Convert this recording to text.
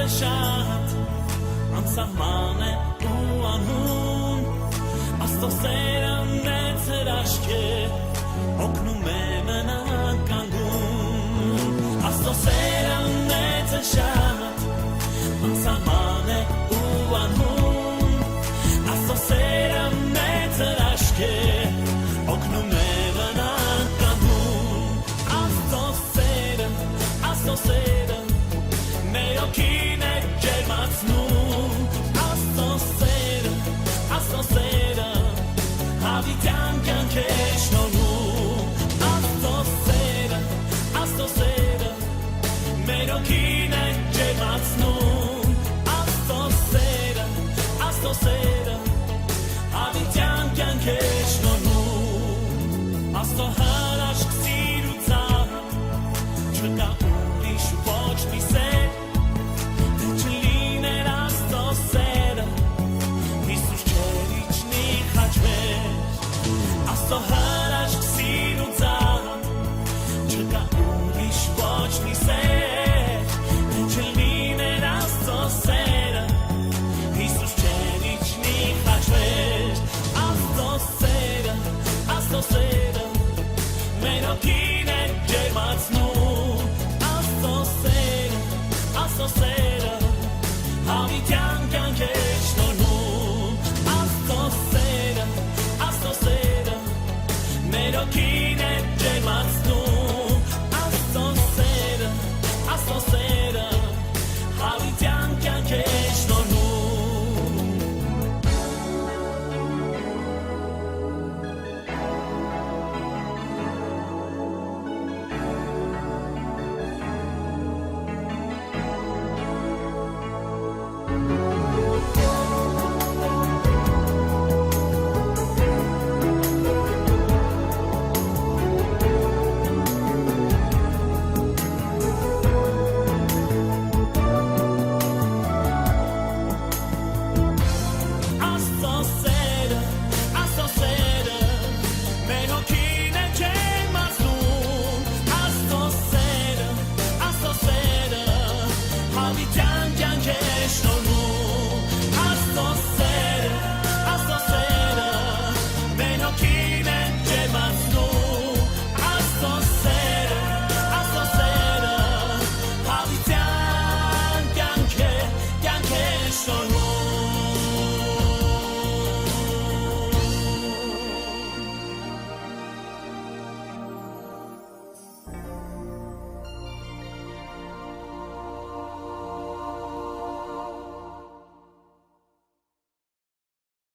Շատ անսահման է ու անհուն Աստծո սերը մեծ հրաշք է օգնում է մնալ կանգուն Աստծո սերը մեծ է շատ անսահման է ու անհուն Աստծո սերը մեծ հրաշք է օգնում է մնալ կանգուն Աստծո սերը մեր օգին է ջերմացնում Աստծո սերը հավիտյան կյանք է շնորհում Աստծո սերը մեր օգին է ջերմացնում Աստծո սերը հավիտյան կյանք է շնորհում Աստծո հրաշք սիրուցան չկա ուրիշ ոչ մի սեր So high